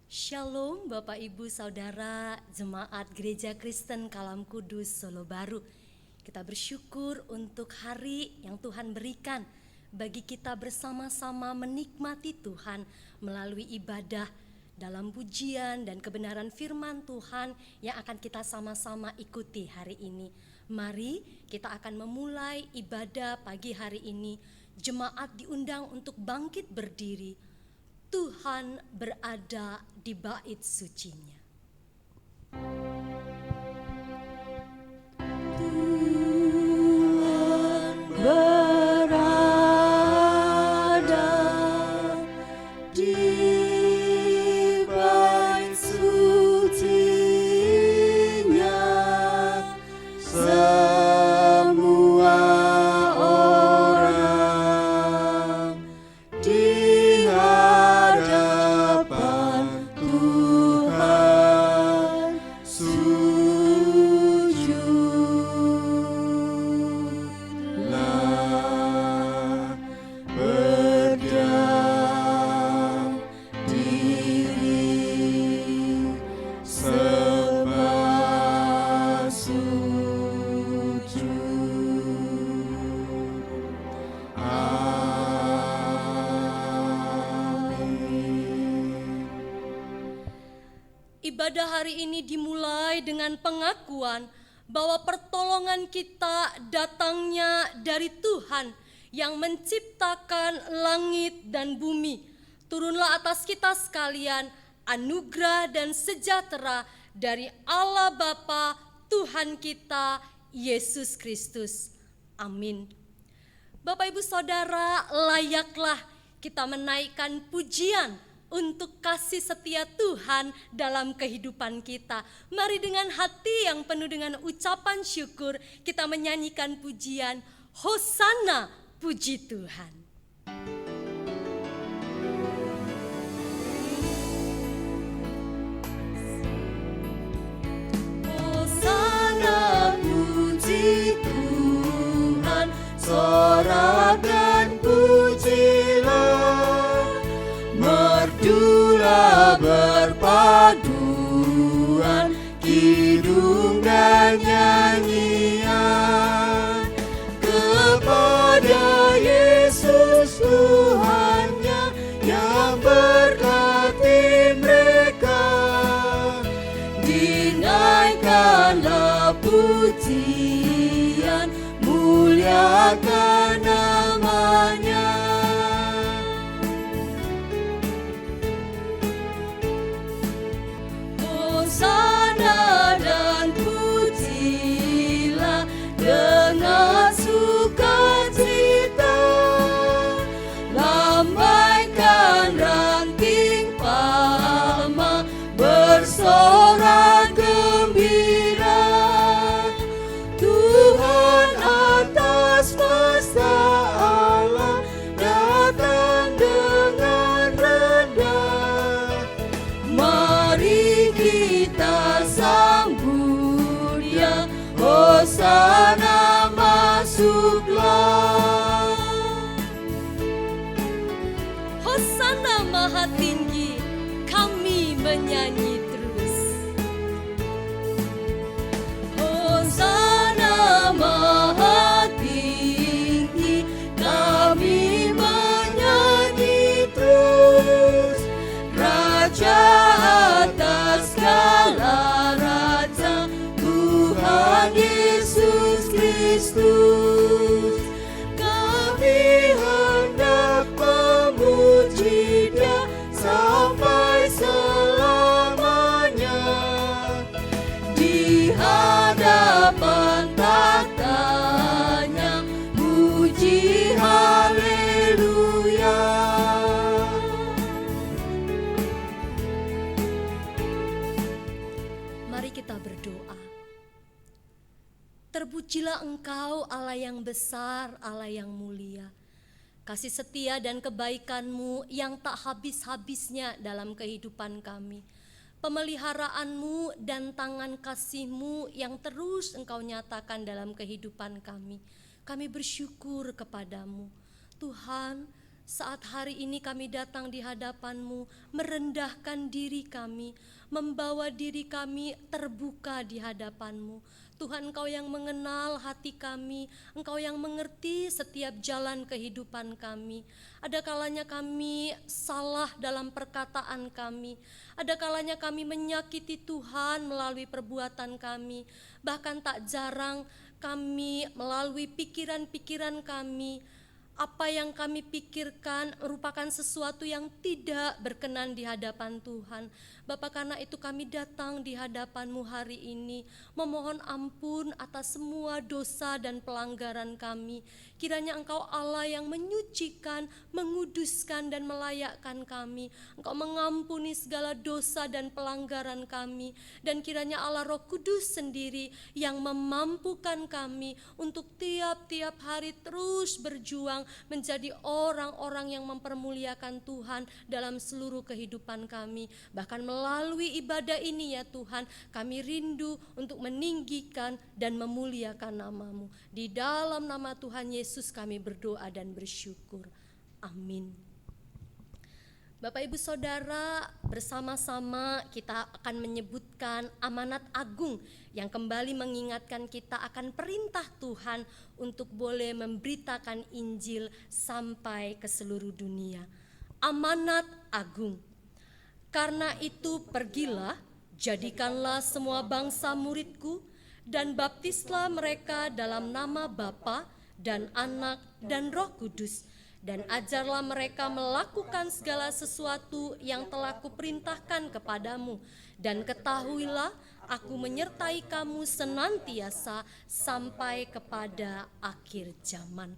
Shalom Bapak Ibu Saudara Jemaat Gereja Kristen Kalam Kudus Solo Baru. Kita bersyukur untuk hari yang Tuhan berikan bagi kita bersama-sama menikmati Tuhan melalui ibadah dalam pujian dan kebenaran firman Tuhan yang akan kita sama-sama ikuti hari ini. Mari kita akan memulai ibadah pagi hari ini. Jemaat diundang untuk bangkit berdiri. Tuhan berada di bait sucinya. Tuhan berada di bait sucinya, semua orang di hadapan Tuhan sujudlah, berdiam diri, sembah sujud. Amin. Ibadah hari ini dimulai dengan pengakuan bahwa pertolongan kita datangnya dari Tuhan yang menciptakan langit dan bumi. Turunlah atas kita sekalian anugerah dan sejahtera dari Allah Bapa Tuhan kita Yesus Kristus. Amin. Bapak Ibu Saudara, layaklah kita menaikkan pujian untuk kasih setia Tuhan dalam kehidupan kita. Mari dengan hati yang penuh dengan ucapan syukur kita menyanyikan pujian Hosana, puji Tuhan. Hosana, puji Tuhan, sorak dan pujilah, merdulah berpaduan, kidung dan nyanyian kepada Yesus Tuhannya yang berkati mereka. Dinaikkanlah pujian, muliakan namanya. Hosana dan pujilah dengan sukacita, lambaikan ranting palma, bersorak gembira. Tuhan atas masa Allah datang dengan rendah. Mari kita sambut Dia, Hosana masuklah. Hosana Maha Tinggi, kami menyanyi terus. Hosana Maha Tinggi, kami menyanyi terus. Raja atas segala raja, Tuhan Yesus Kristus. Kami hendak memuji Dia sampai selamanya. Di hadapan tahtanya, puji haleluya. Mari kita berdoa. Terpujilah Engkau Allah yang besar, Allah yang mulia. Kasih setia dan kebaikan-Mu yang tak habis-habisnya dalam kehidupan kami. Pemeliharaanmu dan tangan kasih-Mu yang terus Engkau nyatakan dalam kehidupan kami. Kami bersyukur kepadamu. Tuhan, Saat hari ini kami datang di hadapan-Mu, merendahkan diri kami, membawa diri kami terbuka di hadapan-Mu. Tuhan, Engkau yang mengenal hati kami, Engkau yang mengerti setiap jalan kehidupan kami. Ada kalanya kami salah dalam perkataan kami, ada kalanya kami menyakiti Tuhan melalui perbuatan kami. Bahkan tak jarang kami melalui pikiran-pikiran kami, apa yang kami pikirkan merupakan sesuatu yang tidak berkenan di hadapan Tuhan. Bapa, karena itu kami datang di hadapan-Mu hari ini, memohon ampun atas semua dosa dan pelanggaran kami. Kiranya Engkau Allah yang menyucikan, menguduskan dan melayakkan kami. Engkau mengampuni segala dosa dan pelanggaran kami. Dan kiranya Allah Roh Kudus sendiri yang memampukan kami untuk tiap-tiap hari terus berjuang menjadi orang-orang yang mempermuliakan Tuhan dalam seluruh kehidupan kami. Bahkan melalui ibadah ini ya Tuhan, kami rindu untuk meninggikan dan memuliakan nama-Mu. Di dalam nama Tuhan Yesus kami berdoa dan bersyukur. Amin. Bapak Ibu Saudara, bersama-sama kita akan menyebutkan amanat agung yang kembali mengingatkan kita akan perintah Tuhan untuk boleh memberitakan Injil sampai ke seluruh dunia. Amanat agung. Karena itu pergilah, jadikanlah semua bangsa muridku, dan baptislah mereka dalam nama Bapa dan Anak dan Roh Kudus, dan ajarlah mereka melakukan segala sesuatu yang telah kuperintahkan kepadamu, dan ketahuilah aku menyertai kamu senantiasa sampai kepada akhir zaman.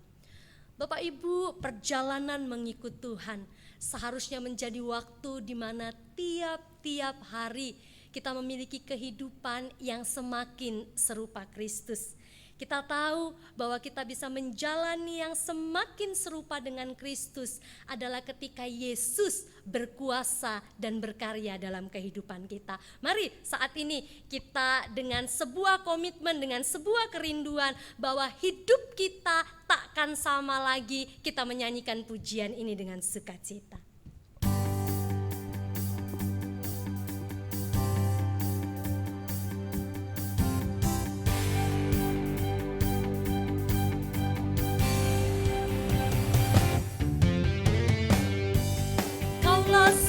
Bapak Ibu, perjalanan mengikut Tuhan seharusnya menjadi waktu di mana tiap-tiap hari kita memiliki kehidupan yang semakin serupa Kristus. Kita tahu bahwa kita bisa menjalani yang semakin serupa dengan Kristus adalah ketika Yesus berkuasa dan berkarya dalam kehidupan kita. Mari saat ini kita dengan sebuah komitmen, dengan sebuah kerinduan bahwa hidup kita takkan sama lagi, kita menyanyikan pujian ini dengan sukacita.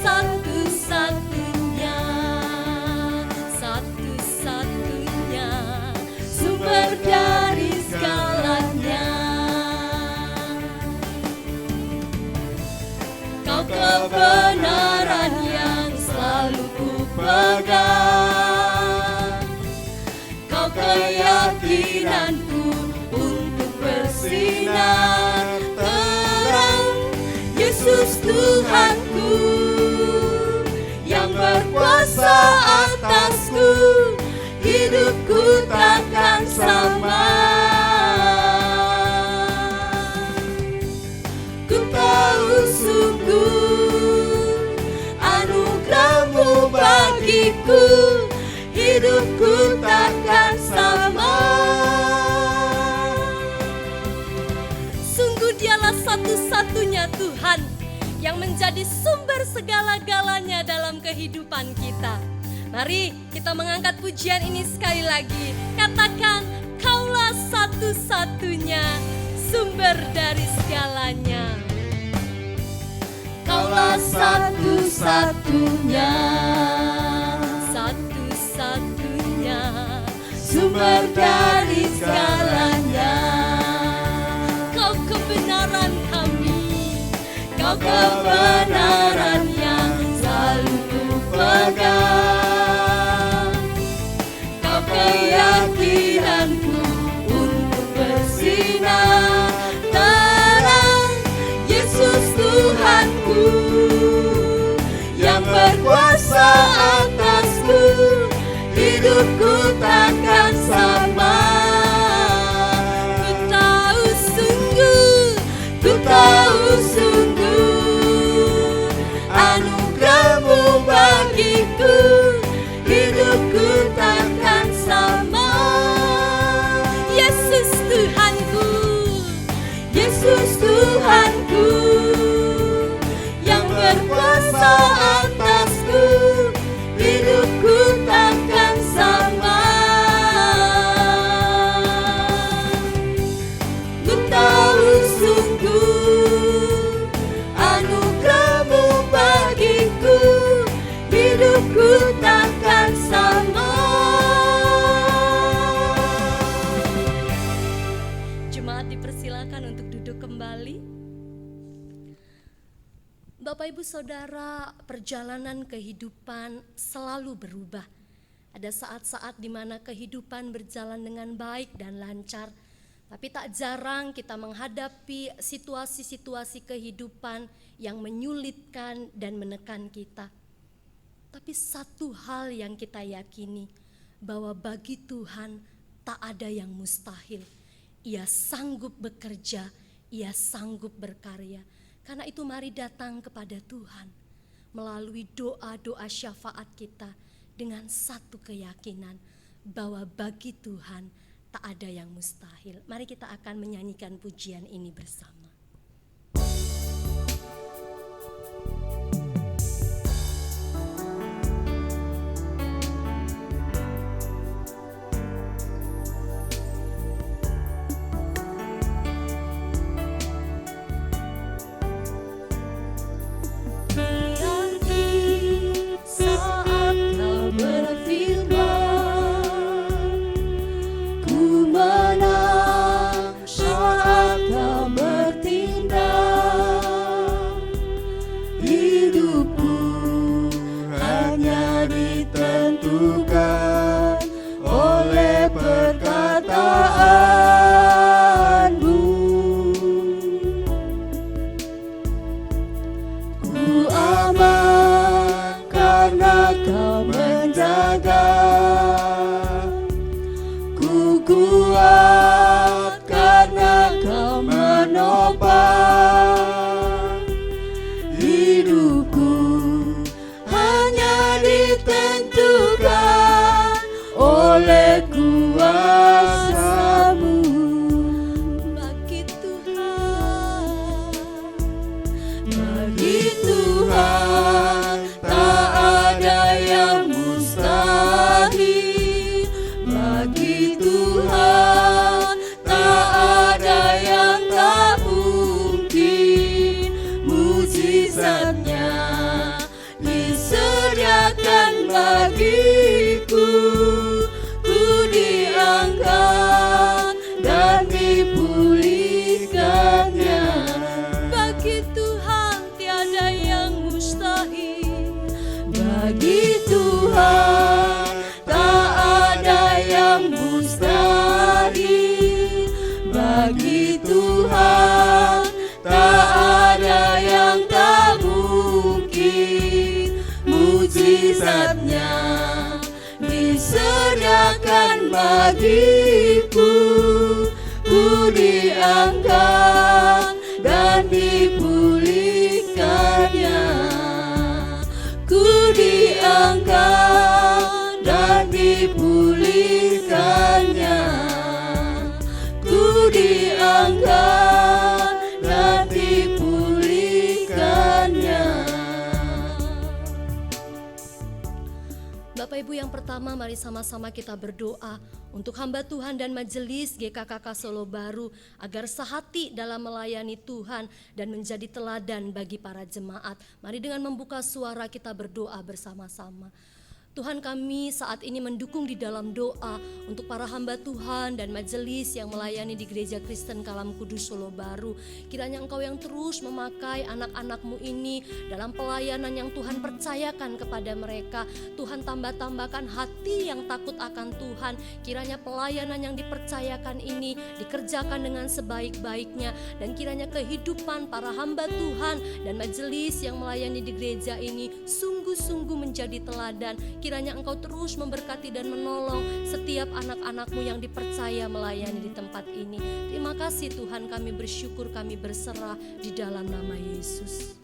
Satu-satunya, satu-satunya sumber dari segalanya. Kau kebenaran yang selalu ku pegang, Kau keyakinanku untuk bersinar terang. Yesus Tuhanku yang berkuasa atasku, hidupku takkan sama. Ku tahu sungguh anugerah-Mu bagiku, hidupku takkan sama. Sungguh Dialah satu-satunya Tuhan yang menjadi sumber segala-galanya dalam kehidupan kita. Mari kita mengangkat pujian ini sekali lagi. Katakan, Kaulah satu-satunya sumber dari segalanya. Kaulah satu-satunya, satu-satunya sumber dari segalanya. Kau kebenaran kami, Kau kebenaran yang selalu ku pegang, Kau keyakinanku untuk bersinar terang. Yesus Tuhanku yang berkuasa atasku, hidupku takkan sama. Ku tahu sungguh anugerah-Mu bagiku, hidupku takkan sama. Yesus Tuhanku, Yesus Tuhanku Bapak Ibu Saudara, perjalanan kehidupan selalu berubah. Ada saat-saat di mana kehidupan berjalan dengan baik dan lancar, tapi tak jarang kita menghadapi situasi-situasi kehidupan yang menyulitkan dan menekan kita. Tapi satu hal yang kita yakini, bahwa bagi Tuhan tak ada yang mustahil. Ia sanggup bekerja, Ia sanggup berkarya. Karena itu mari datang kepada Tuhan melalui doa-doa syafaat kita dengan satu keyakinan bahwa bagi Tuhan tak ada yang mustahil. Mari kita akan menyanyikan pujian ini bersama. Diserahkan bagiku, ku diangkat dan dipulihkannya. Ku diangkat dan dipulihkannya. Ku diangkat dan dipulihkannya. Bapak Ibu, yang pertama mari sama-sama kita berdoa untuk hamba Tuhan dan majelis GKKK Solo Baru agar sehati dalam melayani Tuhan dan menjadi teladan bagi para jemaat. Mari dengan membuka suara kita berdoa bersama-sama. Tuhan, kami saat ini mendukung di dalam doa untuk para hamba Tuhan dan majelis yang melayani di Gereja Kristen Kalam Kudus Solo Baru. Kiranya Engkau yang terus memakai anak-anak-Mu ini dalam pelayanan yang Tuhan percayakan kepada mereka. Tuhan, tambah-tambahkan hati yang takut akan Tuhan. Kiranya pelayanan yang dipercayakan ini dikerjakan dengan sebaik-baiknya. Dan kiranya kehidupan para hamba Tuhan dan majelis yang melayani di gereja ini sungguh-sungguh menjadi teladan. Kiranya Engkau terus memberkati dan menolong setiap anak-anak-Mu yang dipercaya melayani di tempat ini. Terima kasih Tuhan, kami bersyukur, kami berserah di dalam nama Yesus.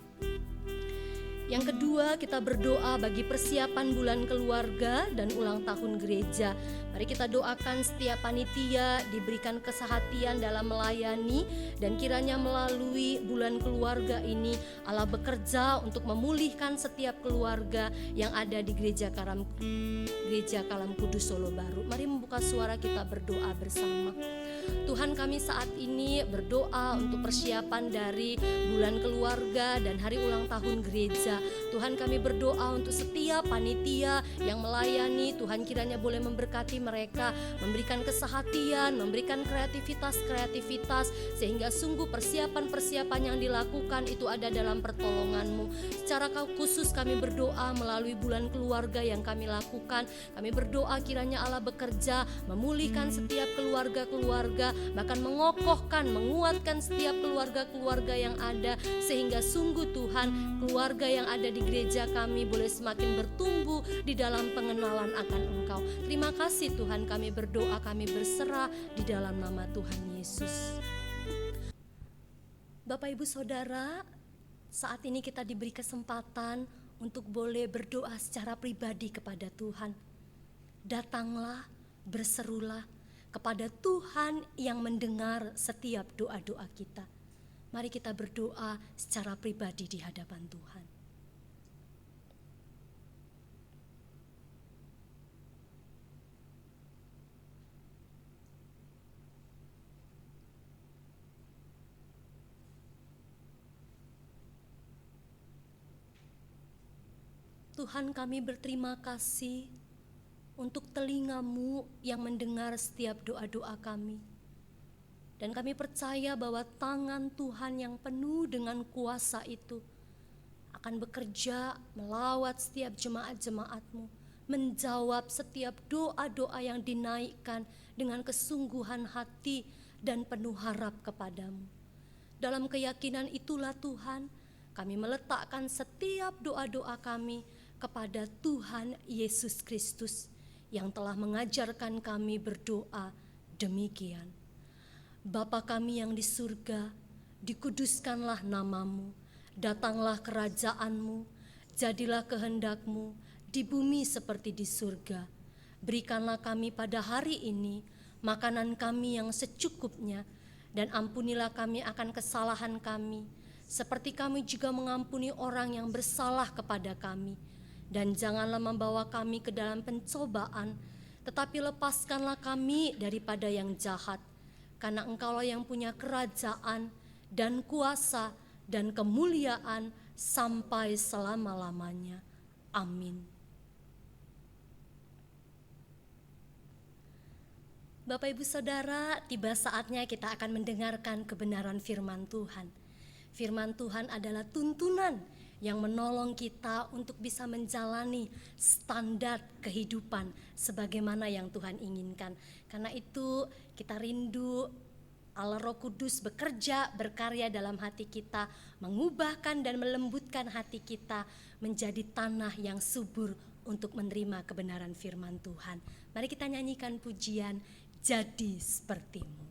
Yang kedua, kita berdoa bagi persiapan bulan keluarga dan ulang tahun gereja. Mari kita doakan setiap panitia diberikan kesehatan dalam melayani, dan kiranya melalui bulan keluarga ini Allah bekerja untuk memulihkan setiap keluarga yang ada di Gereja Kalam Kudus Solo Baru. Mari membuka suara kita berdoa bersama. Tuhan, kami saat ini berdoa untuk persiapan dari bulan keluarga dan hari ulang tahun gereja. gereja. Tuhan, kami berdoa untuk setiap panitia yang melayani. Tuhan, kiranya boleh memberkati mereka, memberikan kesehatian, memberikan kreativitas, sehingga sungguh persiapan-persiapan yang dilakukan itu ada dalam pertolongan-Mu. Secara khusus kami berdoa melalui bulan keluarga yang kami lakukan. Kami berdoa kiranya Allah bekerja, memulihkan setiap keluarga-keluarga, bahkan mengokohkan, menguatkan setiap keluarga-keluarga yang ada, sehingga sungguh Tuhan, keluarga yang ada di gereja kami boleh semakin bertumbuh di dalam pengenalan akan Engkau. Terima kasih Tuhan, kami berdoa, kami berserah di dalam nama Tuhan Yesus. Bapak Ibu Saudara, saat ini kita diberi kesempatan untuk boleh berdoa secara pribadi kepada Tuhan. Datanglah, berserulah kepada Tuhan yang mendengar setiap doa-doa kita. Mari kita berdoa secara pribadi di hadapan Tuhan. Tuhan, kami berterima kasih untuk telinga-Mu yang mendengar setiap doa-doa kami. Dan kami percaya bahwa tangan Tuhan yang penuh dengan kuasa itu akan bekerja melawat setiap jemaat-jemaat-Mu, menjawab setiap doa-doa yang dinaikkan dengan kesungguhan hati dan penuh harap kepadamu. Dalam keyakinan itulah Tuhan, kami meletakkan setiap doa-doa kami kepada Tuhan Yesus Kristus yang telah mengajarkan kami berdoa demikian. Bapa kami yang di surga, dikuduskanlah nama-Mu, datanglah kerajaan-Mu, jadilah kehendak-Mu di bumi seperti di surga. Berikanlah kami pada hari ini makanan kami yang secukupnya, dan ampunilah kami akan kesalahan kami, seperti kami juga mengampuni orang yang bersalah kepada kami. Dan janganlah membawa kami ke dalam pencobaan, tetapi lepaskanlah kami daripada yang jahat. Karena Engkaulah yang punya kerajaan dan kuasa dan kemuliaan sampai selama-lamanya. Amin. Bapak Ibu Saudara, tiba saatnya kita akan mendengarkan kebenaran firman Tuhan. Firman Tuhan adalah tuntunan yang menolong kita untuk bisa menjalani standar kehidupan sebagaimana yang Tuhan inginkan. Karena itu kita rindu Allah Roh Kudus bekerja, berkarya dalam hati kita, mengubahkan dan melembutkan hati kita menjadi tanah yang subur untuk menerima kebenaran firman Tuhan. Mari kita nyanyikan pujian Jadi Seperti-Mu.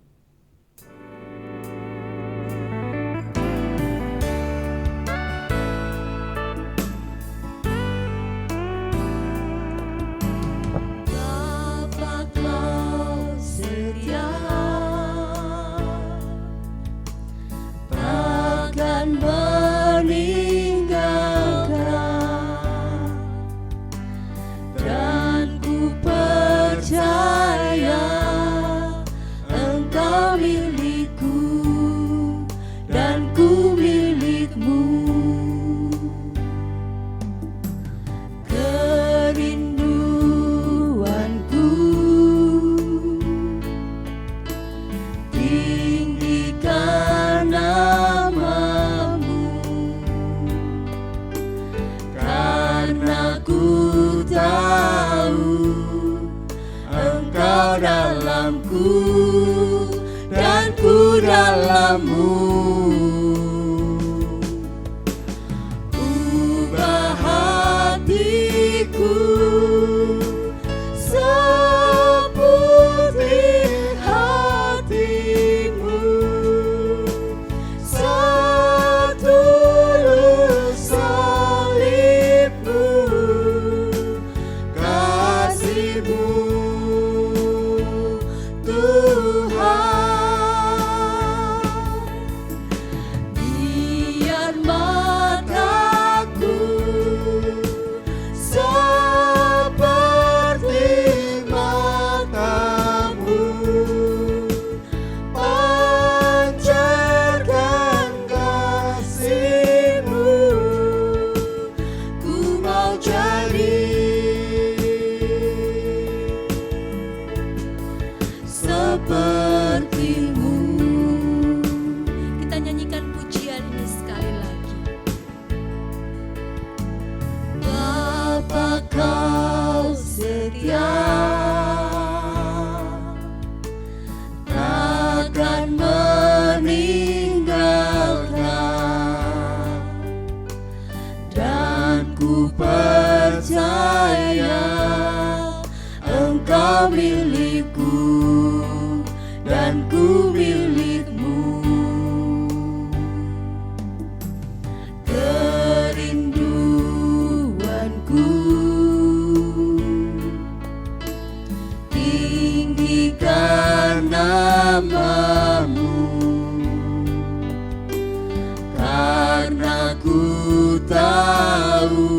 Dalammu, ubah hatiku seperti hatimu, setulus salibmu, kasih-Mu Tuhan. ku percaya Engkau milikku dan ku milikmu. Kerinduanku tinggikan namamu, karena ku tahu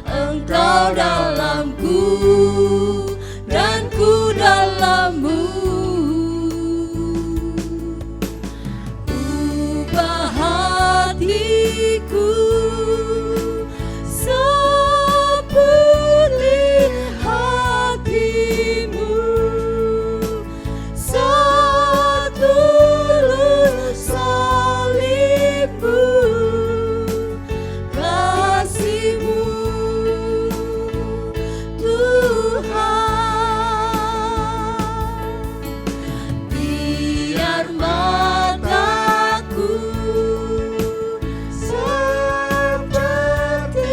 Engkau dalamku dan ku dalammu. Ubah hatiku seperti hatimu, setulus salibmu, kasihmu Tuhan. Biar mataku seperti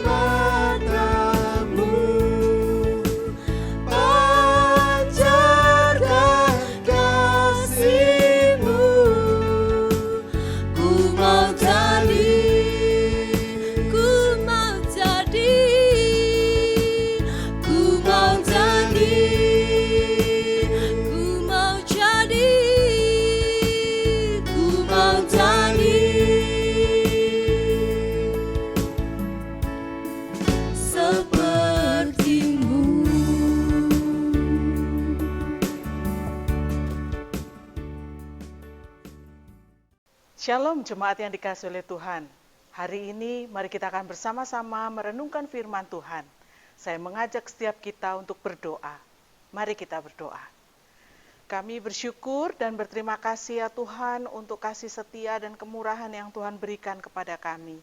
matamu, pancarkan kasihmu. Ku mau jadi, ku mau jadi, ku mau jadi, ku mau jadi, ku mau jadi sepertimu. Shalom jemaat yang dikasihi oleh Tuhan. Hari ini mari kita akan bersama-sama merenungkan firman Tuhan. Saya mengajak setiap kita untuk berdoa. Mari kita berdoa. Kami bersyukur dan berterima kasih ya Tuhan untuk kasih setia dan kemurahan yang Tuhan berikan kepada kami.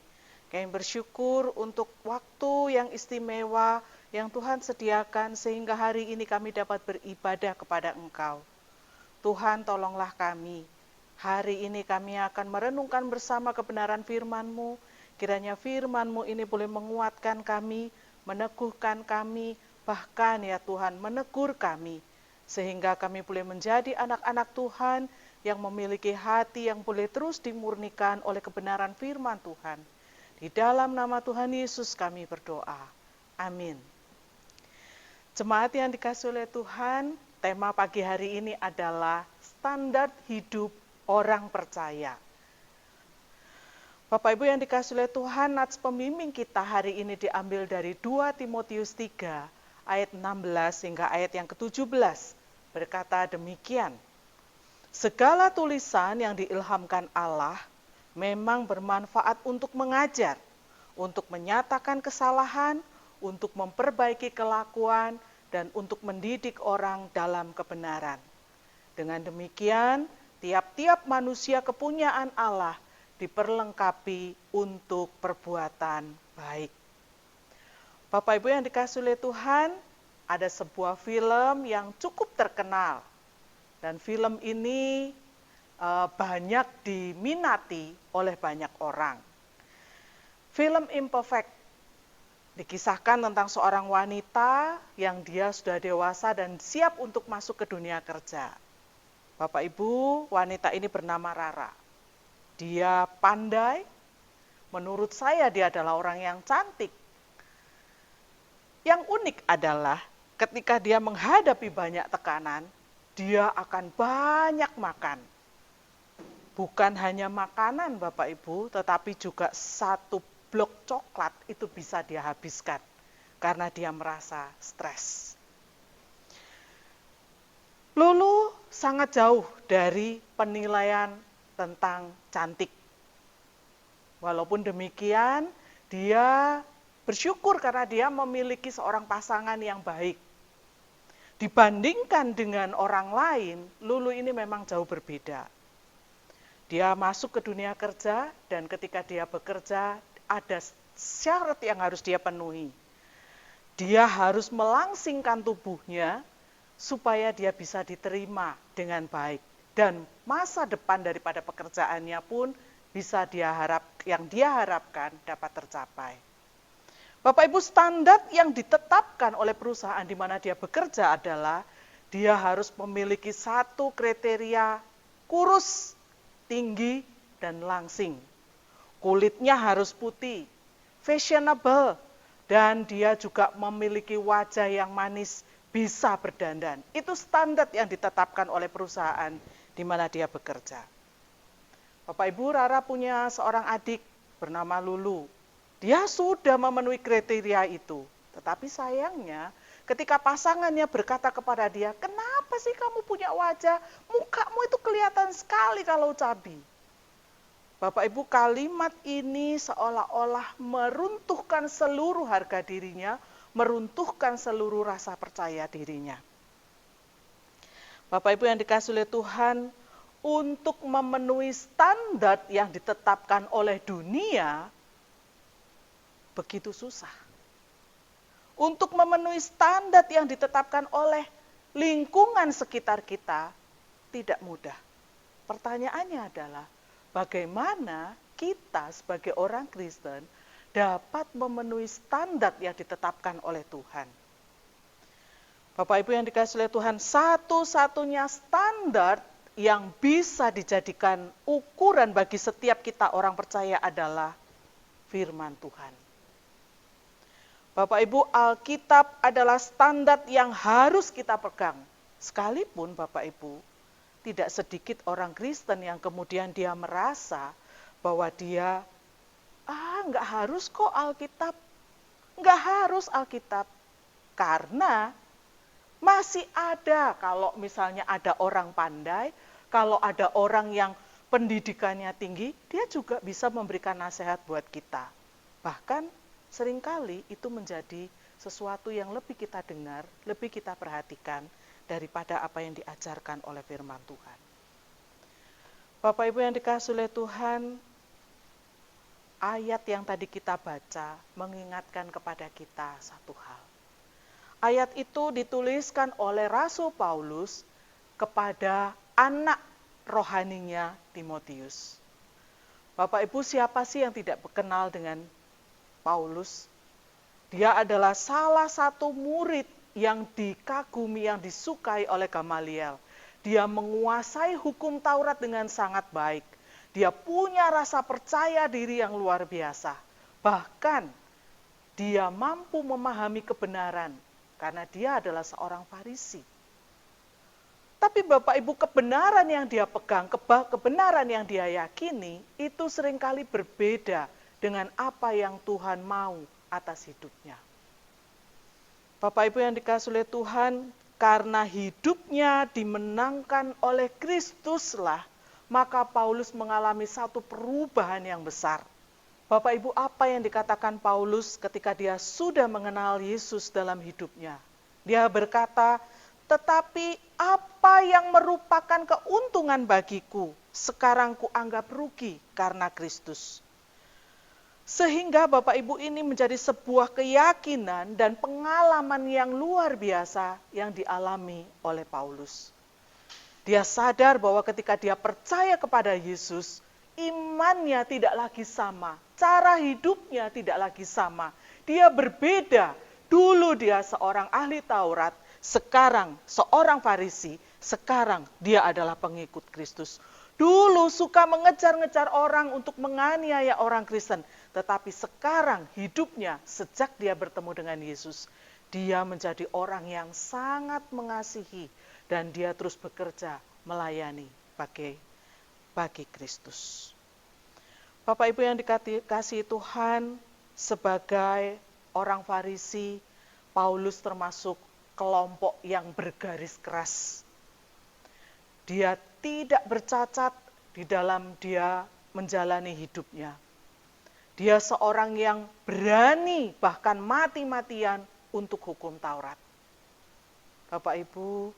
Kami bersyukur untuk waktu yang istimewa yang Tuhan sediakan sehingga hari ini kami dapat beribadah kepada Engkau. Tuhan tolonglah kami. Hari ini kami akan merenungkan bersama kebenaran firman-Mu. Kiranya firman-Mu ini boleh menguatkan kami, meneguhkan kami, bahkan ya Tuhan menegur kami. Sehingga kami boleh menjadi anak-anak Tuhan yang memiliki hati yang boleh terus dimurnikan oleh kebenaran firman Tuhan. Di dalam nama Tuhan Yesus kami berdoa. Amin. Jemaat yang dikasihi oleh Tuhan, tema pagi hari ini adalah standar hidup orang percaya. Bapak Ibu yang dikasihi oleh Tuhan, nats pembimbing kita hari ini diambil dari 2 Timotius 3 ayat 16 hingga ayat yang ke-17. Berkata demikian, segala tulisan yang diilhamkan Allah memang bermanfaat untuk mengajar, untuk menyatakan kesalahan, untuk memperbaiki kelakuan, dan untuk mendidik orang dalam kebenaran. Dengan demikian, tiap-tiap manusia kepunyaan Allah diperlengkapi untuk perbuatan baik. Bapak Ibu yang dikasihi oleh Tuhan, ada sebuah film yang cukup terkenal. Dan film ini banyak diminati oleh banyak orang. Film Imperfect dikisahkan tentang seorang wanita yang dia sudah dewasa dan siap untuk masuk ke dunia kerja. Bapak Ibu, wanita ini bernama Rara. Dia pandai, menurut saya dia adalah orang yang cantik. Yang unik adalah ketika dia menghadapi banyak tekanan, dia akan banyak makan. Bukan hanya makanan Bapak Ibu, tetapi juga satu blok coklat itu bisa dia habiskan karena dia merasa stres. Lulu sangat jauh dari penilaian tentang cantik. Walaupun demikian, dia bersyukur karena dia memiliki seorang pasangan yang baik. Dibandingkan dengan orang lain, Lulu ini memang jauh berbeda. Dia masuk ke dunia kerja dan ketika dia bekerja ada syarat yang harus dia penuhi. Dia harus melangsingkan tubuhnya supaya dia bisa diterima dengan baik. Dan masa depan daripada pekerjaannya pun yang dia harapkan dapat tercapai. Bapak Ibu, standar yang ditetapkan oleh perusahaan di mana dia bekerja adalah dia harus memiliki satu kriteria kurus, tinggi, dan langsing. Kulitnya harus putih, fashionable, dan dia juga memiliki wajah yang manis, bisa berdandan. Itu standar yang ditetapkan oleh perusahaan di mana dia bekerja. Bapak Ibu, Rara punya seorang adik bernama Lulu. Dia sudah memenuhi kriteria itu. Tetapi sayangnya ketika pasangannya berkata kepada dia, "Kenapa sih kamu punya wajah? Mukamu itu kelihatan sekali kalau cabi." Bapak Ibu, kalimat ini seolah-olah meruntuhkan seluruh harga dirinya, meruntuhkan seluruh rasa percaya dirinya. Bapak Ibu yang dikasihi oleh Tuhan, untuk memenuhi standar yang ditetapkan oleh dunia, begitu susah. Untuk memenuhi standar yang ditetapkan oleh lingkungan sekitar kita, tidak mudah. Pertanyaannya adalah, bagaimana kita sebagai orang Kristen dapat memenuhi standar yang ditetapkan oleh Tuhan? Bapak Ibu yang dikasihi oleh Tuhan, satu-satunya standar yang bisa dijadikan ukuran bagi setiap kita orang percaya adalah firman Tuhan. Bapak Ibu, Alkitab adalah standar yang harus kita pegang. Sekalipun Bapak Ibu, tidak sedikit orang Kristen yang kemudian dia merasa bahwa dia, nggak harus kok Alkitab. Nggak harus Alkitab. Karena masih ada, kalau misalnya ada orang pandai, kalau ada orang yang pendidikannya tinggi, dia juga bisa memberikan nasihat buat kita. Bahkan seringkali itu menjadi sesuatu yang lebih kita dengar, lebih kita perhatikan daripada apa yang diajarkan oleh firman Tuhan. Bapak Ibu yang dikasihi oleh Tuhan, ayat yang tadi kita baca mengingatkan kepada kita satu hal. Ayat itu dituliskan oleh Rasul Paulus kepada anak rohaninya Timotius. Bapak Ibu, siapa sih yang tidak kenal dengan Paulus? Dia adalah salah satu murid yang dikagumi, yang disukai oleh Gamaliel. Dia menguasai hukum Taurat dengan sangat baik. Dia punya rasa percaya diri yang luar biasa. Bahkan dia mampu memahami kebenaran karena dia adalah seorang Farisi. Tapi Bapak Ibu, kebenaran yang dia pegang, kebenaran yang dia yakini, itu seringkali berbeda dengan apa yang Tuhan mau atas hidupnya. Bapak Ibu yang dikasihi oleh Tuhan, karena hidupnya dimenangkan oleh Kristuslah, maka Paulus mengalami satu perubahan yang besar. Bapak Ibu, apa yang dikatakan Paulus ketika dia sudah mengenal Yesus dalam hidupnya? Dia berkata, "Tetapi apa yang merupakan keuntungan bagiku, sekarang kuanggap rugi karena Kristus." Sehingga Bapak Ibu, ini menjadi sebuah keyakinan dan pengalaman yang luar biasa yang dialami oleh Paulus. Dia sadar bahwa ketika dia percaya kepada Yesus, imannya tidak lagi sama, cara hidupnya tidak lagi sama. Dia berbeda. Dulu dia seorang ahli Taurat, sekarang seorang Farisi, sekarang dia adalah pengikut Kristus. Dulu suka mengejar-ngejar orang untuk menganiaya orang Kristen, tetapi sekarang hidupnya sejak dia bertemu dengan Yesus, dia menjadi orang yang sangat mengasihi dan dia terus bekerja melayani bagi Kristus. Bapak Ibu yang dikasihi Tuhan, sebagai orang Farisi, Paulus termasuk kelompok yang bergaris keras. Dia tidak bercacat di dalam dia menjalani hidupnya. Dia seorang yang berani bahkan mati-matian untuk hukum Taurat. Bapak Ibu,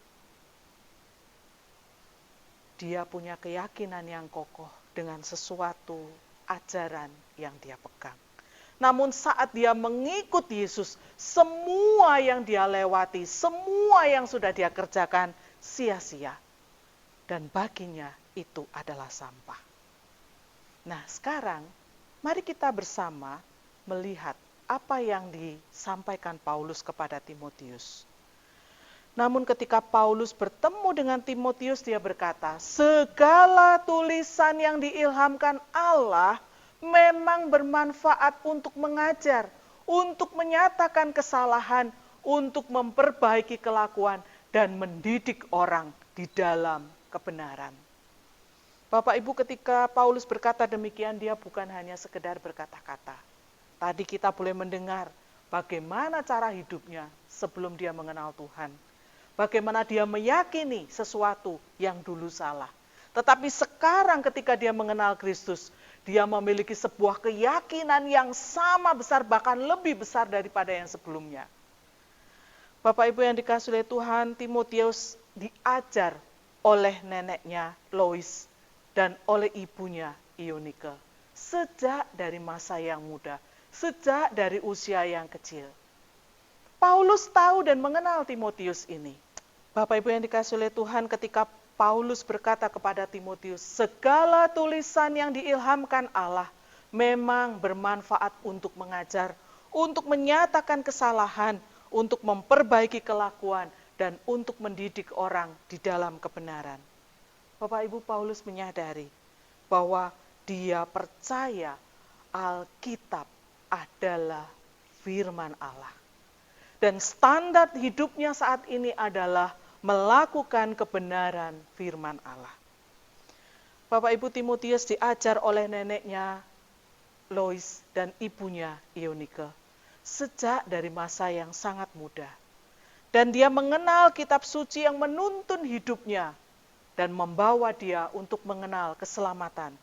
dia punya keyakinan yang kokoh dengan sesuatu ajaran yang dia pegang. Namun saat dia mengikut Yesus, semua yang dia lewati, semua yang sudah dia kerjakan sia-sia. Dan baginya itu adalah sampah. Nah, sekarang mari kita bersama melihat apa yang disampaikan Paulus kepada Timotius. Namun ketika Paulus bertemu dengan Timotius, dia berkata, segala tulisan yang diilhamkan Allah memang bermanfaat untuk mengajar, untuk menyatakan kesalahan, untuk memperbaiki kelakuan, dan mendidik orang di dalam kebenaran. Bapak Ibu, ketika Paulus berkata demikian, dia bukan hanya sekedar berkata-kata. Tadi kita boleh mendengar bagaimana cara hidupnya sebelum dia mengenal Tuhan. Bagaimana dia meyakini sesuatu yang dulu salah. Tetapi sekarang ketika dia mengenal Kristus, dia memiliki sebuah keyakinan yang sama besar, bahkan lebih besar daripada yang sebelumnya. Bapak Ibu yang dikasihi oleh Tuhan, Timotius diajar oleh neneknya Lois dan oleh ibunya Ionike sejak dari masa yang muda, sejak dari usia yang kecil. Paulus tahu dan mengenal Timotius ini. Bapak Ibu yang dikasihi oleh Tuhan, ketika Paulus berkata kepada Timotius, segala tulisan yang diilhamkan Allah memang bermanfaat untuk mengajar, untuk menyatakan kesalahan, untuk memperbaiki kelakuan, dan untuk mendidik orang di dalam kebenaran. Bapak Ibu, Paulus menyadari bahwa dia percaya Alkitab adalah firman Allah. Dan standar hidupnya saat ini adalah melakukan kebenaran firman Allah. Bapak Ibu, Timotius diajar oleh neneknya Lois dan ibunya Ionike sejak dari masa yang sangat muda. Dan dia mengenal kitab suci yang menuntun hidupnya dan membawa dia untuk mengenal keselamatan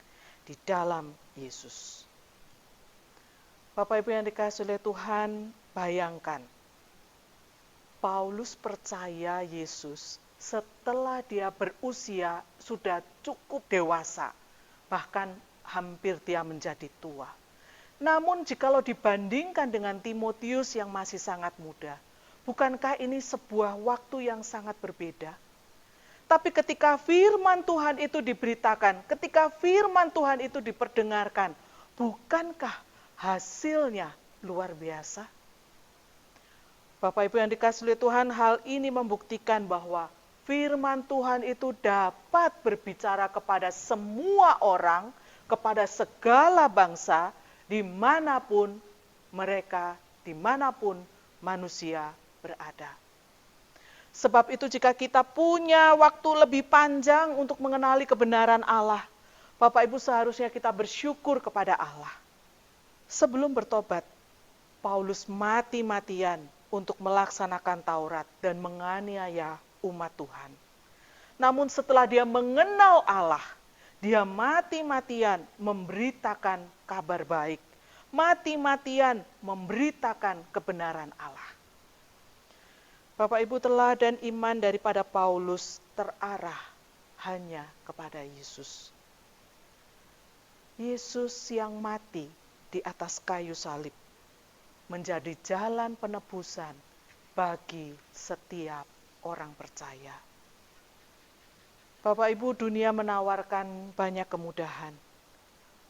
di dalam Yesus. Bapak Ibu yang dikasihi oleh Tuhan, bayangkan Paulus percaya Yesus setelah dia berusia sudah cukup dewasa, bahkan hampir dia menjadi tua. Namun jikalau dibandingkan dengan Timotius yang masih sangat muda, bukankah ini sebuah waktu yang sangat berbeda? Tapi ketika firman Tuhan itu diberitakan, ketika firman Tuhan itu diperdengarkan, bukankah hasilnya luar biasa? Bapak Ibu yang dikasihi oleh Tuhan, hal ini membuktikan bahwa firman Tuhan itu dapat berbicara kepada semua orang, kepada segala bangsa, dimanapun mereka, dimanapun manusia berada. Sebab itu jika kita punya waktu lebih panjang untuk mengenali kebenaran Allah, Bapak Ibu seharusnya kita bersyukur kepada Allah. Sebelum bertobat, Paulus mati-matian untuk melaksanakan Taurat dan menganiaya umat Tuhan. Namun setelah dia mengenal Allah, dia mati-matian memberitakan kabar baik, mati-matian memberitakan kebenaran Allah. Bapak Ibu, teladan iman daripada Paulus terarah hanya kepada Yesus. Yesus yang mati di atas kayu salib menjadi jalan penebusan bagi setiap orang percaya. Bapak Ibu, dunia menawarkan banyak kemudahan.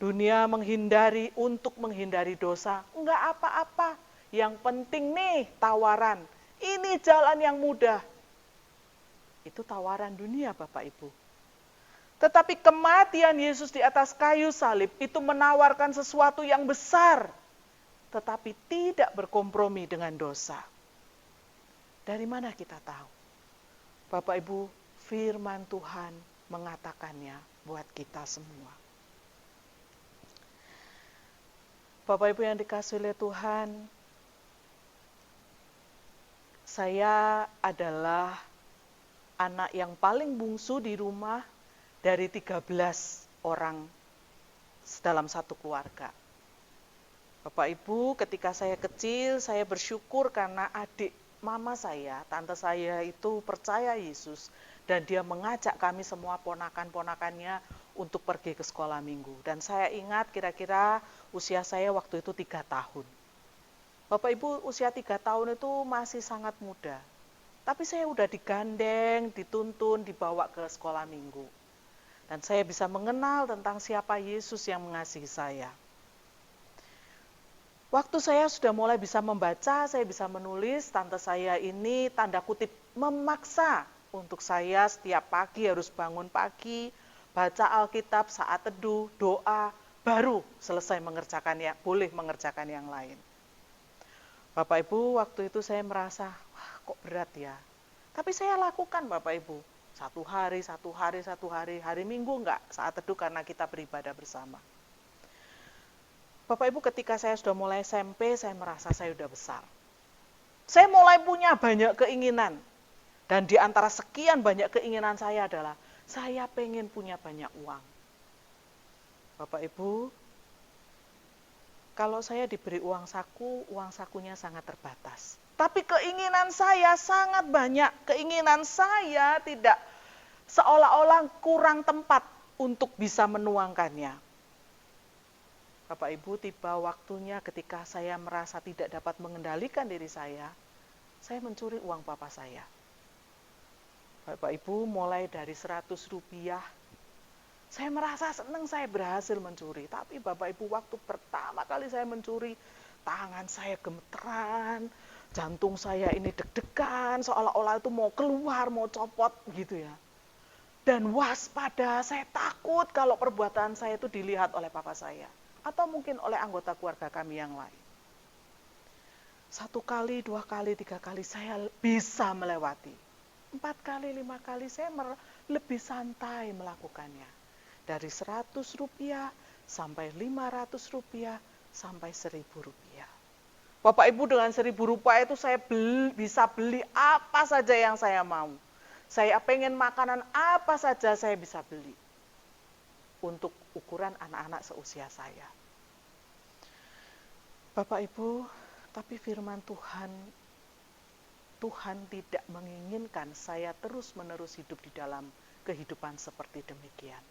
Dunia untuk menghindari dosa, enggak apa-apa. Yang penting nih tawaran, ini jalan yang mudah. Itu tawaran dunia, Bapak Ibu. Tetapi kematian Yesus di atas kayu salib itu menawarkan sesuatu yang besar, tetapi tidak berkompromi dengan dosa. Dari mana kita tahu? Bapak Ibu, firman Tuhan mengatakannya buat kita semua. Bapak Ibu yang dikasihi oleh Tuhan, saya adalah anak yang paling bungsu di rumah dari 13 orang dalam satu keluarga. Bapak Ibu, ketika saya kecil, saya bersyukur karena adik mama saya, tante saya itu percaya Yesus. Dan dia mengajak kami semua ponakan-ponakannya untuk pergi ke sekolah minggu. Dan saya ingat kira-kira usia saya waktu itu 3 tahun. Bapak Ibu, usia 3 tahun itu masih sangat muda. Tapi saya udah digandeng, dituntun, dibawa ke sekolah minggu. Dan saya bisa mengenal tentang siapa Yesus yang mengasihi saya. Waktu saya sudah mulai bisa membaca, saya bisa menulis, tante saya ini tanda kutip memaksa untuk saya setiap pagi harus bangun pagi, baca Alkitab saat teduh, doa, baru selesai boleh mengerjakan yang lain. Bapak Ibu, waktu itu saya merasa, wah kok berat ya. Tapi saya lakukan Bapak Ibu, satu hari, hari Minggu enggak saat teduh karena kita beribadah bersama. Bapak Ibu, ketika saya sudah mulai SMP, saya merasa saya sudah besar. Saya mulai punya banyak keinginan. Dan di antara sekian banyak keinginan saya adalah, saya pengen punya banyak uang. Bapak Ibu, kalau saya diberi uang sakunya sangat terbatas. Tapi keinginan saya sangat banyak. Keinginan saya tidak seolah-olah kurang tempat untuk bisa menuangkannya. Bapak Ibu, tiba waktunya ketika saya merasa tidak dapat mengendalikan diri saya mencuri uang papa saya. Bapak Ibu, mulai dari 100 rupiah, saya merasa senang saya berhasil mencuri. Tapi Bapak Ibu, waktu pertama kali saya mencuri, tangan saya gemeteran, jantung saya ini deg-degan, seolah-olah itu mau keluar, mau copot gitu ya. Dan waspada, saya takut kalau perbuatan saya itu dilihat oleh papa saya. Atau mungkin oleh anggota keluarga kami yang lain. 1 kali, 2 kali, 3 kali saya bisa melewati. 4 kali, 5 kali saya lebih santai melakukannya. Dari 100 rupiah sampai 500 rupiah sampai 1.000 rupiah. Bapak Ibu, dengan 1.000 rupiah itu saya bisa beli apa saja yang saya mau. Saya pengen makanan apa saja saya bisa beli. Untuk ukuran anak-anak seusia saya. Bapak Ibu, tapi firman Tuhan tidak menginginkan saya terus-menerus hidup di dalam kehidupan seperti demikian.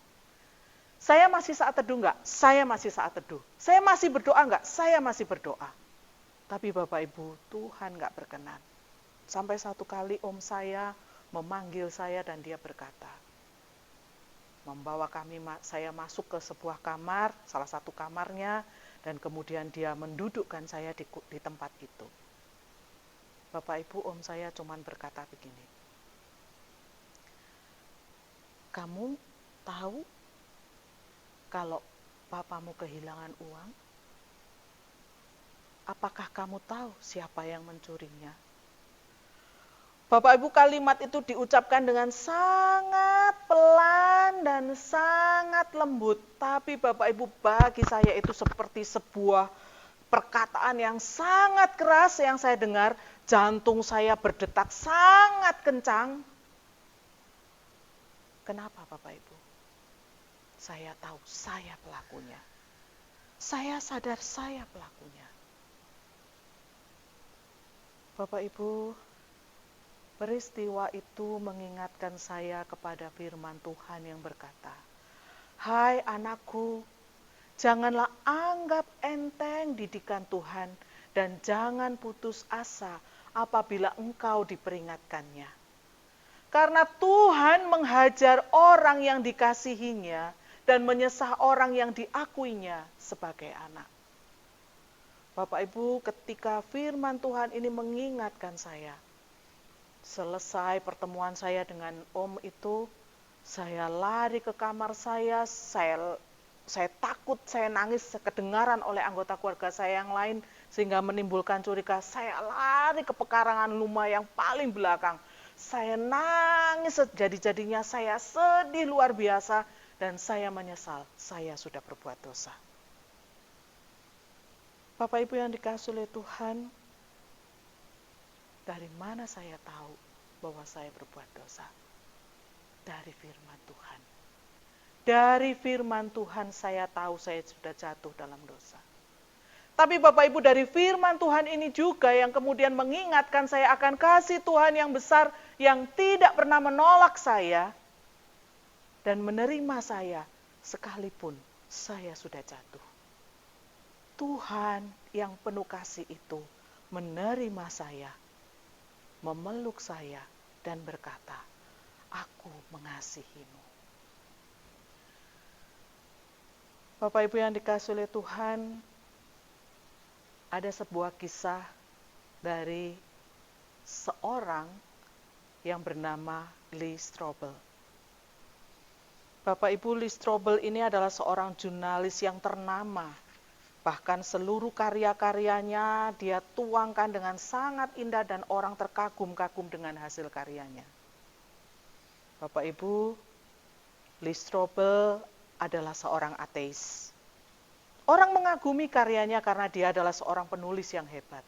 Saya masih saat teduh enggak? Saya masih saat teduh. Saya masih berdoa enggak? Saya masih berdoa. Tapi Bapak Ibu, Tuhan enggak berkenan. Sampai satu kali om saya memanggil saya dan dia berkata, membawa saya masuk ke sebuah kamar, salah satu kamarnya, dan kemudian dia mendudukkan saya di tempat itu. Bapak Ibu, om saya cuman berkata begini, kamu tahu kalau papamu kehilangan uang? Apakah kamu tahu siapa yang mencurinya? Bapak Ibu, kalimat itu diucapkan dengan sangat pelan dan sangat lembut. Tapi Bapak Ibu, bagi saya itu seperti sebuah perkataan yang sangat keras yang saya dengar. Jantung saya berdetak sangat kencang. Kenapa Bapak Ibu? Saya tahu saya pelakunya. Saya sadar saya pelakunya. Bapak Ibu, peristiwa itu mengingatkan saya kepada firman Tuhan yang berkata, hai anakku, janganlah anggap enteng didikan Tuhan dan jangan putus asa apabila engkau diperingatkannya. Karena Tuhan menghajar orang yang dikasihinya dan menyesah orang yang diakuinya sebagai anak. Bapak Ibu, ketika firman Tuhan ini mengingatkan saya, selesai pertemuan saya dengan om itu, saya lari ke kamar saya takut, saya nangis kedengaran oleh anggota keluarga saya yang lain, sehingga menimbulkan curiga. Saya lari ke pekarangan rumah yang paling belakang. Saya nangis sejadi-jadinya, saya sedih luar biasa, dan saya menyesal, saya sudah berbuat dosa. Bapak Ibu yang dikasihi oleh Tuhan, dari mana saya tahu bahwa saya berbuat dosa? Dari firman Tuhan. Dari firman Tuhan saya tahu saya sudah jatuh dalam dosa. Tapi Bapak Ibu, dari firman Tuhan ini juga yang kemudian mengingatkan saya akan kasih Tuhan yang besar yang tidak pernah menolak saya dan menerima saya sekalipun saya sudah jatuh. Tuhan yang penuh kasih itu menerima saya, memeluk saya dan berkata, aku mengasihimu. Bapak Ibu yang dikasihi oleh Tuhan, ada sebuah kisah dari seorang yang bernama Lee Strobel. Bapak Ibu, Lee Strobel ini adalah seorang jurnalis yang ternama. Bahkan seluruh karya-karyanya dia tuangkan dengan sangat indah dan orang terkagum-kagum dengan hasil karyanya. Bapak Ibu, Lee Strobel adalah seorang ateis. Orang mengagumi karyanya karena dia adalah seorang penulis yang hebat.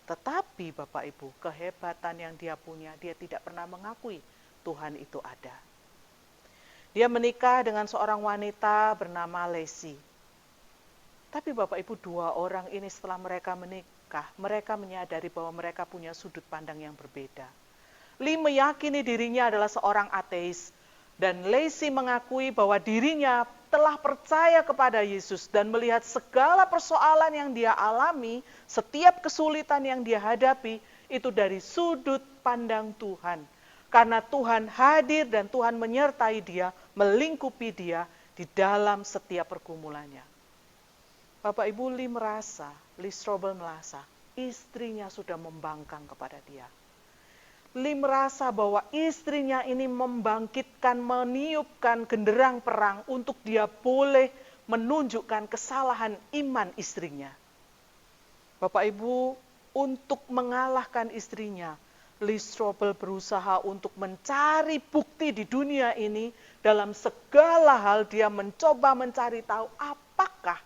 Tetapi Bapak Ibu, kehebatan yang dia punya, dia tidak pernah mengakui Tuhan itu ada. Dia menikah dengan seorang wanita bernama Lacey. Tapi Bapak Ibu, dua orang ini setelah mereka menikah, mereka menyadari bahwa mereka punya sudut pandang yang berbeda. Lee meyakini dirinya adalah seorang ateis, dan Lacey mengakui bahwa dirinya telah percaya kepada Yesus dan melihat segala persoalan yang dia alami, setiap kesulitan yang dia hadapi, itu dari sudut pandang Tuhan. Karena Tuhan hadir dan Tuhan menyertai dia, melingkupi dia di dalam setiap pergumulannya. Bapak Ibu, Lee Strobel merasa istrinya sudah membangkang kepada dia. Lee merasa bahwa istrinya ini membangkitkan, meniupkan genderang perang untuk dia boleh menunjukkan kesalahan iman istrinya. Bapak Ibu, untuk mengalahkan istrinya, Lee Strobel berusaha untuk mencari bukti di dunia ini. Dalam segala hal dia mencoba mencari tahu apakah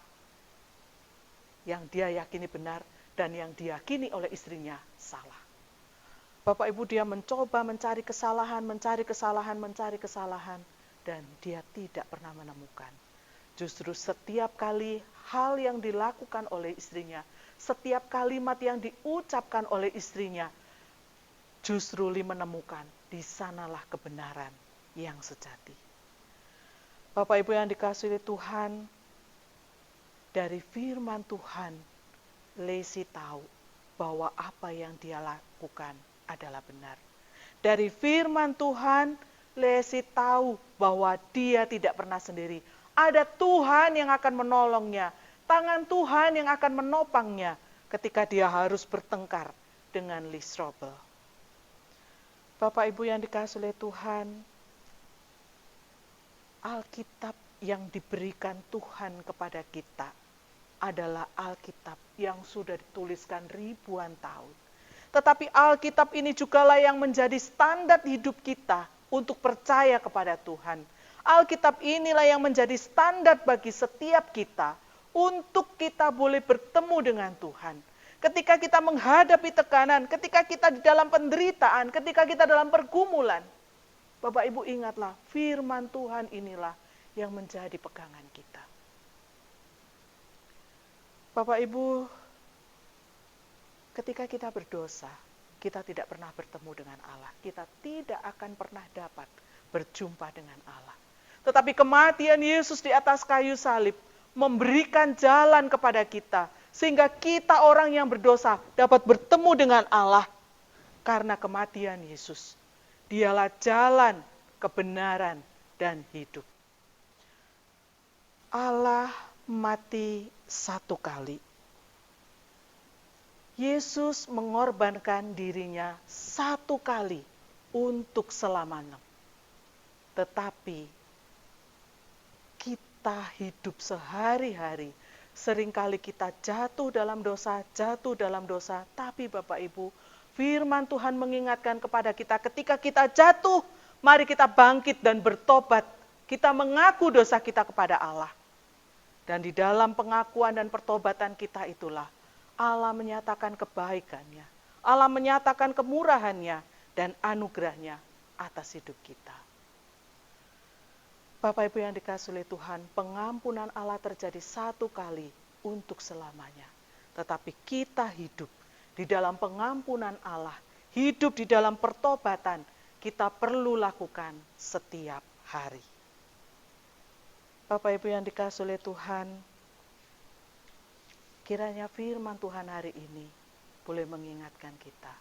yang dia yakini benar dan yang diyakini oleh istrinya salah. Bapak Ibu, dia mencoba mencari kesalahan, dan dia tidak pernah menemukan. Justru setiap kali hal yang dilakukan oleh istrinya, setiap kalimat yang diucapkan oleh istrinya, justru Lee menemukan di sanalah kebenaran yang sejati. Bapak Ibu yang dikasihi Tuhan, dari firman Tuhan, Lacey tahu bahwa apa yang dia lakukan adalah benar. Dari firman Tuhan, Lacey tahu bahwa dia tidak pernah sendiri. Ada Tuhan yang akan menolongnya, tangan Tuhan yang akan menopangnya ketika dia harus bertengkar dengan Lee Strobel. Bapak Ibu yang dikasihi oleh Tuhan, Alkitab yang diberikan Tuhan kepada kita adalah Alkitab yang sudah dituliskan ribuan tahun. Tetapi Alkitab ini jugalah yang menjadi standar hidup kita untuk percaya kepada Tuhan. Alkitab inilah yang menjadi standar bagi setiap kita untuk kita boleh bertemu dengan Tuhan. Ketika kita menghadapi tekanan, ketika kita di dalam penderitaan, ketika kita dalam pergumulan, Bapak Ibu ingatlah, firman Tuhan inilah yang menjadi pegangan kita. Bapak Ibu, ketika kita berdosa, kita tidak pernah bertemu dengan Allah. Kita tidak akan pernah dapat berjumpa dengan Allah. Tetapi kematian Yesus di atas kayu salib memberikan jalan kepada kita, sehingga kita orang yang berdosa dapat bertemu dengan Allah karena kematian Yesus. Dialah jalan, kebenaran, dan hidup. Allah mati satu kali. Yesus mengorbankan dirinya satu kali untuk selamanya. Tetapi kita hidup sehari-hari, seringkali kita jatuh dalam dosa, tapi Bapak Ibu, firman Tuhan mengingatkan kepada kita, ketika kita jatuh, mari kita bangkit dan bertobat. Kita mengaku dosa kita kepada Allah. Dan di dalam pengakuan dan pertobatan kita itulah, Allah menyatakan kebaikannya, Allah menyatakan kemurahannya dan anugerahnya atas hidup kita. Bapak Ibu yang dikasihi oleh Tuhan, pengampunan Allah terjadi satu kali untuk selamanya. Tetapi kita hidup di dalam pengampunan Allah, hidup di dalam pertobatan, kita perlu lakukan setiap hari. Bapak Ibu yang dikasihi oleh Tuhan, kiranya firman Tuhan hari ini boleh mengingatkan kita.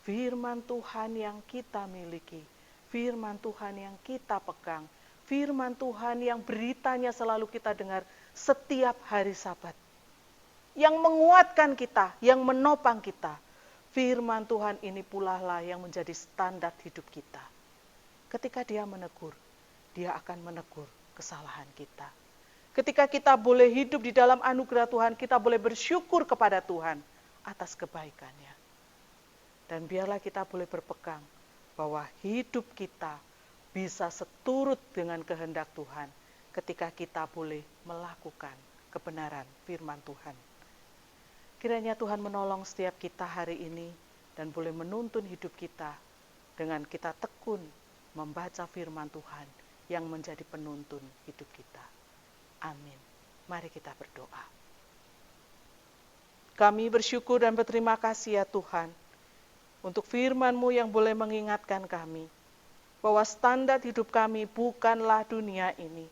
Firman Tuhan yang kita miliki, firman Tuhan yang kita pegang, firman Tuhan yang beritanya selalu kita dengar, setiap hari Sabat. Yang menguatkan kita, yang menopang kita. Firman Tuhan ini pula lah yang menjadi standar hidup kita. Ketika Dia menegur, Dia akan menegur kesalahan kita. Ketika kita boleh hidup di dalam anugerah Tuhan, kita boleh bersyukur kepada Tuhan atas kebaikannya. Dan biarlah kita boleh berpegang bahwa hidup kita bisa seturut dengan kehendak Tuhan ketika kita boleh melakukan kebenaran firman Tuhan. Kiranya Tuhan menolong setiap kita hari ini dan boleh menuntun hidup kita dengan kita tekun membaca firman Tuhan yang menjadi penuntun hidup kita. Amin. Mari kita berdoa. Kami bersyukur dan berterima kasih ya Tuhan untuk firman-Mu yang boleh mengingatkan kami bahwa standar hidup kami bukanlah dunia ini.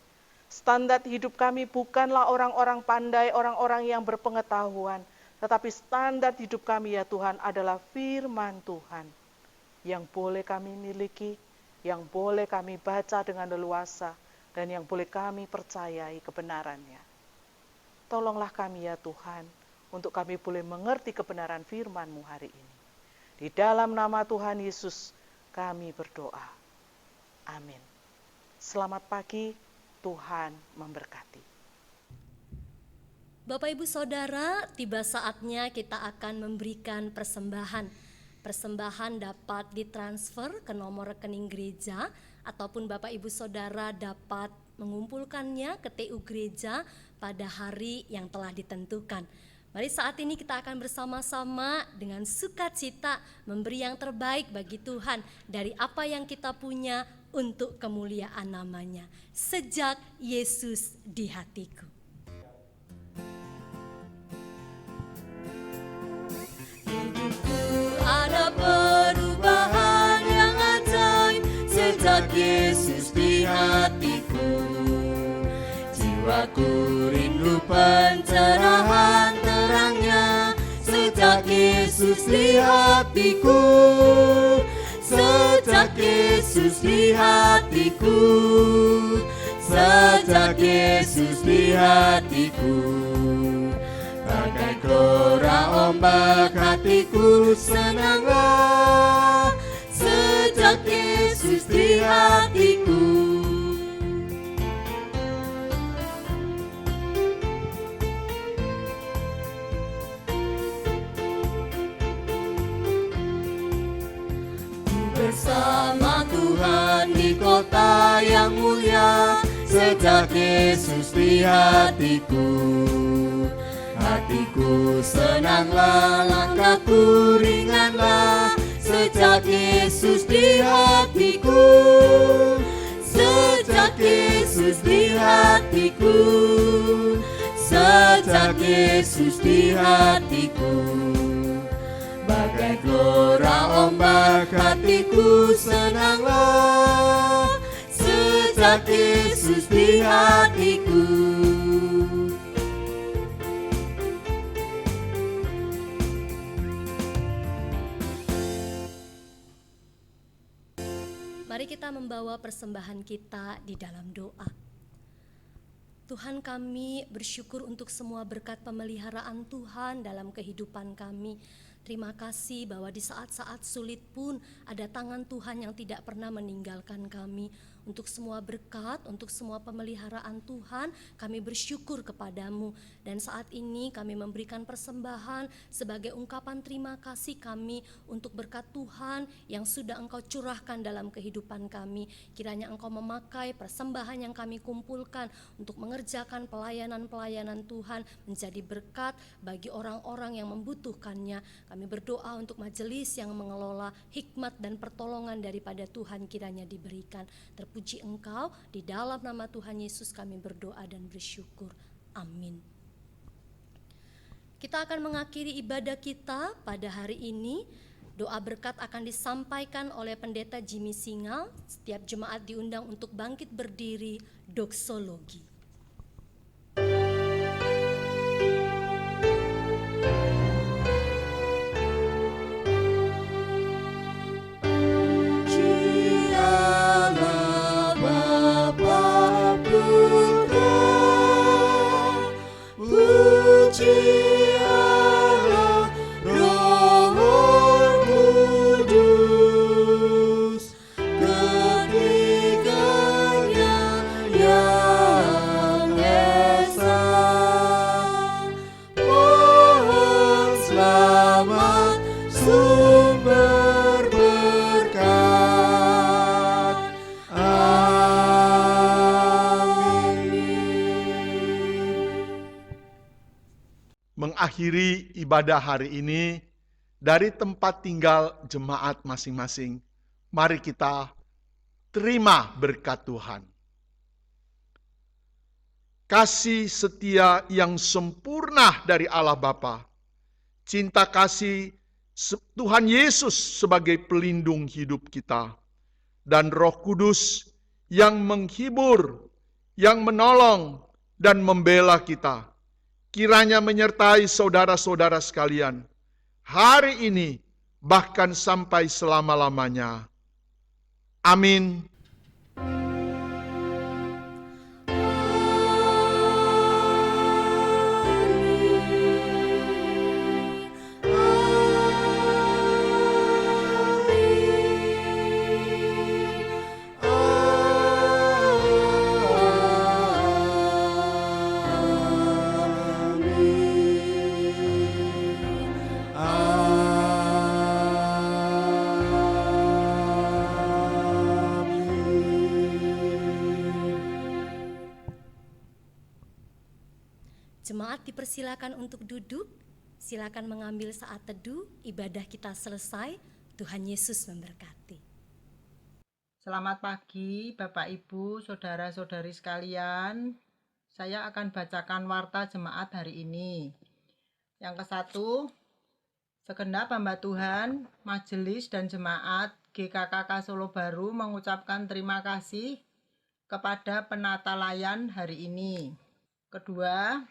Standar hidup kami bukanlah orang-orang pandai, orang-orang yang berpengetahuan, tetapi standar hidup kami ya Tuhan adalah firman Tuhan yang boleh kami miliki, yang boleh kami baca dengan leluasa, dan yang boleh kami percayai kebenarannya. Tolonglah kami ya Tuhan, untuk kami boleh mengerti kebenaran firman-Mu hari ini. Di dalam nama Tuhan Yesus kami berdoa. Amin. Selamat pagi, Tuhan memberkati. Bapak Ibu Saudara, tiba saatnya kita akan memberikan persembahan. Persembahan dapat ditransfer ke nomor rekening gereja ataupun Bapak Ibu Saudara dapat mengumpulkannya ke TU gereja pada hari yang telah ditentukan. Mari saat ini kita akan bersama-sama dengan sukacita memberi yang terbaik bagi Tuhan dari apa yang kita punya untuk kemuliaan namanya. Sejak Yesus di hatiku. Ada perubahan yang ajaib sejak Yesus di hatiku. Jiwaku rindu pencerahan terangnya sejak Yesus di hatiku. Sejak Yesus di hatiku. Sejak Yesus di hatiku. Bagai gelora ombak hatiku senanglah sejak Yesus di hatiku. Bersama Tuhan di kota yang mulia sejak Yesus di hatiku. Hatiku senanglah, langkahku ringanlah sejak Yesus di hatiku. Sejak Yesus di hatiku. Sejak Yesus di hatiku. Bagai gelora ombak hatiku senanglah sejak Yesus di hatiku. Mari kita membawa persembahan kita di dalam doa. Tuhan, kami bersyukur untuk semua berkat pemeliharaan Tuhan dalam kehidupan kami. Terima kasih bahwa di saat-saat sulit pun ada tangan Tuhan yang tidak pernah meninggalkan kami. Untuk semua berkat, untuk semua pemeliharaan Tuhan, kami bersyukur kepadamu. Dan saat ini kami memberikan persembahan sebagai ungkapan terima kasih kami untuk berkat Tuhan yang sudah Engkau curahkan dalam kehidupan kami. Kiranya Engkau memakai persembahan yang kami kumpulkan untuk mengerjakan pelayanan-pelayanan Tuhan menjadi berkat bagi orang-orang yang membutuhkannya. Kami berdoa untuk majelis yang mengelola hikmat dan pertolongan daripada Tuhan kiranya diberikan. Terpuji Engkau, di dalam nama Tuhan Yesus kami berdoa dan bersyukur. Amin. Kita akan mengakhiri ibadah kita pada hari ini. Doa berkat akan disampaikan oleh Pendeta Jimmy Singal. Setiap jemaat diundang untuk bangkit berdiri doksologi. mengakhiri ibadah hari ini dari tempat tinggal jemaat masing-masing. Mari kita terima berkat Tuhan. Kasih setia yang sempurna dari Allah Bapa, cinta kasih Tuhan Yesus sebagai pelindung hidup kita, dan Roh Kudus yang menghibur, yang menolong, dan membela kita, kiranya menyertai saudara-saudara sekalian, hari ini bahkan sampai selama-lamanya. Amin. Jemaat dipersilakan untuk duduk, silakan mengambil saat teduh, ibadah kita selesai, Tuhan Yesus memberkati. Selamat pagi Bapak Ibu, Saudara-saudari sekalian. Saya akan bacakan warta jemaat hari ini. Yang ke-1, segenap hamba Tuhan, majelis dan jemaat GKKK Solo Baru mengucapkan terima kasih kepada penata layan hari ini. Kedua,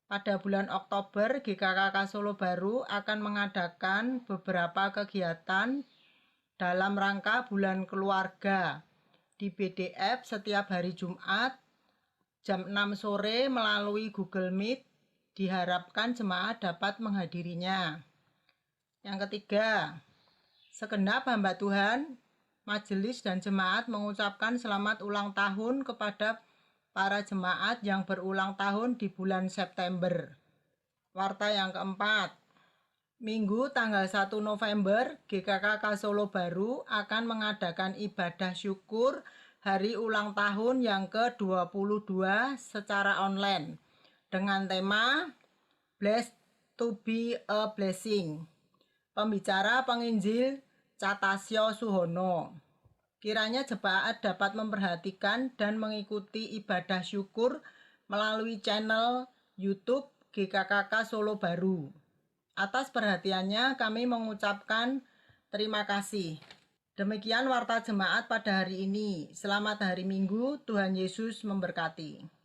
pada bulan Oktober, GKKK Solo Baru akan mengadakan beberapa kegiatan dalam rangka Bulan Keluarga di BDF setiap hari Jumat jam 6 sore melalui Google Meet. Diharapkan jemaat dapat menghadirinya. Yang ketiga, segenap hamba Tuhan, majelis dan jemaat mengucapkan selamat ulang tahun kepada para jemaat yang berulang tahun di bulan September. Warta yang keempat, Minggu tanggal 1 November, GKKK Solo Baru akan mengadakan ibadah syukur hari ulang tahun yang ke-22 secara online dengan tema Blessed to be a Blessing. Pembicara penginjil Catasio Suhono. Kiranya jemaat dapat memperhatikan dan mengikuti ibadah syukur melalui channel YouTube GKKK Solo Baru. Atas perhatiannya kami mengucapkan terima kasih. Demikian warta jemaat pada hari ini. Selamat hari Minggu, Tuhan Yesus memberkati.